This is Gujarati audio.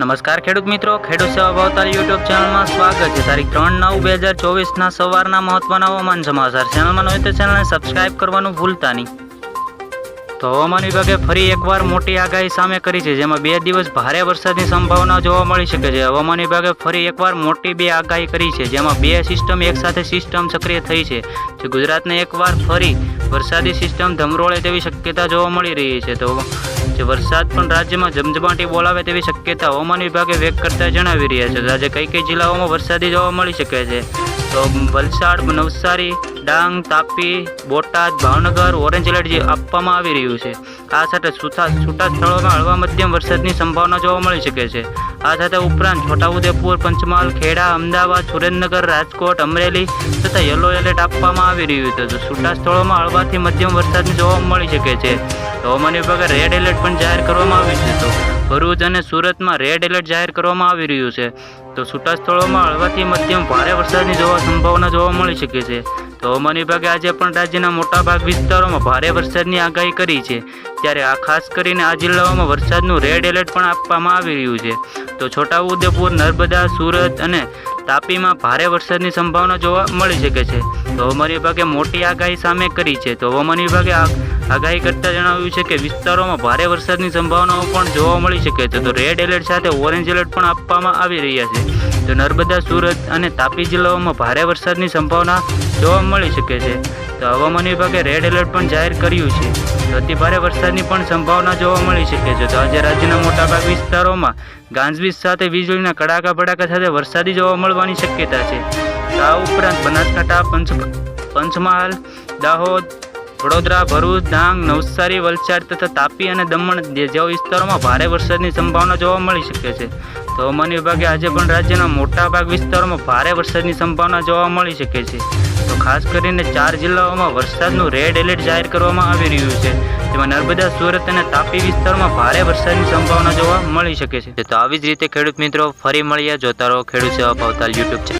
નમસ્કાર ખેડૂત મિત્રો, ખેડૂત સેવા ભાવતાલ યુટ્યુબ ચેનલમાં સ્વાગત છે। તારીખ 3/9/2024ના સવારના મહત્વના હવામાન સમાચાર। ચેનલમાં નવી તો ચેનલને સબસ્ક્રાઇબ કરવાનું ભૂલતા નહીં। તો હવામાન વિભાગે ફરી એકવાર મોટી આગાહી સામે કરી છે, જેમાં 2 દિવસ ભારે વરસાદની સંભાવના જોવા મળી શકે છે। હવામાન વિભાગે ફરી એકવાર મોટી 2 આગાહી કરી છે, જેમાં 2 સિસ્ટમ એકસાથે સિસ્ટમ સક્રિય થઈ છે, જે ગુજરાતને એકવાર ફરી વરસાદી સિસ્ટમ ધમરોળે તેવી શક્યતા જોવા મળી રહી છે। તો જે વરસાદ પણ રાજ્યમાં જમજમાટી બોલાવે તેવી શક્યતા હવામાન વિભાગે વ્યક્ત કરતા જણાવી રહ્યા છે। તો આજે કઈ જિલ્લાઓમાં વરસાદી જોવા મળી શકે છે? તો વલસાડ, નવસારી, ડાંગ, તાપી, બોટાદ, ભાવનગર ઓરેન્જ એલર્ટ આપવામાં આવી રહ્યું છે। આ સાથે છૂટા સ્થળોમાં હળવા મધ્યમ વરસાદની સંભાવના જોવા મળી શકે છે। આ સાથે ઉપરાંત છોટાઉદેપુર, પંચમહાલ, ખેડા, અમદાવાદ, સુરેન્દ્રનગર, રાજકોટ, અમરેલી તથા યલો એલર્ટ આપવામાં આવી રહ્યું છે। તો છૂટા સ્થળોમાં હળવાથી મધ્યમ વરસાદની જોવા મળી શકે છે। હવામાન વિભાગે રેડ એલર્ટ પણ જાહેર કરવામાં આવ્યું છે। તો ભરૂચ અને સુરતમાં રેડ એલર્ટ જાહેર કરવામાં આવી રહ્યું છે। તો છૂટા સ્થળોમાં હળવાથી મધ્યમ ભારે વરસાદની સંભાવના જોવા મળી શકે છે। તો હવામાન વિભાગે આજે પણ રાજ્યના મોટાભાગ વિસ્તારોમાં ભારે વરસાદની આગાહી કરી છે, ત્યારે આ ખાસ કરીને આ જિલ્લાઓમાં વરસાદનું રેડ એલર્ટ પણ આપવામાં આવી રહ્યું છે। તો છોટાઉદેપુર, નર્મદા, સુરત અને તાપીમાં ભારે વરસાદની સંભાવના જોવા મળી શકે છે। તો હવામાન વિભાગે મોટી આગાહી સામે કરી છે। તો હવામાન વિભાગે આગાહી કરતા જણાવ્યું છે કે વિસ્તારોમાં ભારે વરસાદની સંભાવનાઓ પણ જોવા મળી શકે છે। તો રેડ એલર્ટ સાથે ઓરેન્જ એલર્ટ પણ આપવામાં આવી રહ્યા છે। તો નર્મદા, સુરત અને તાપી જિલ્લાઓમાં ભારે વરસાદની સંભાવના જોવા મળી શકે છે। તો હવામાન વિભાગે રેડ એલર્ટ પણ જાહેર કર્યું છે। તો અતિભારે વરસાદની પણ સંભાવના જોવા મળી શકે છે। તો આજે રાજ્યના મોટાભાગ વિસ્તારોમાં ગાજવીજ સાથે વીજળીના કડાકા ભડાકા સાથે વરસાદી જોવા મળવાની શક્યતા છે। આ ઉપરાંત બનાસકાંઠા, પંચમહાલ, દાહોદ, વડોદરા, ભરૂચ, ડાંગ, નવસારી, વલસાડ તથા તાપી અને દમણ જેવા વિસ્તારોમાં ભારે વરસાદની સંભાવના જોવા મળી શકે છે। તો હવામાન વિભાગે આજે પણ રાજ્યના મોટાભાગ વિસ્તારોમાં ભારે વરસાદની સંભાવના જોવા મળી શકે છે। તો ખાસ કરીને 4 જિલ્લાઓમાં વરસાદનું રેડ એલર્ટ જાહેર કરવામાં આવી રહ્યું છે, જેમાં નર્મદા, સુરત અને તાપી વિસ્તારમાં ભારે વરસાદની સંભાવના જોવા મળી શકે છે। તો આવી જ રીતે ખેડૂત મિત્રો ફરી મળીએ, જોતા રહો ખેડૂત સેવા ભાવતાલ યુટ્યુબ ચેનલ।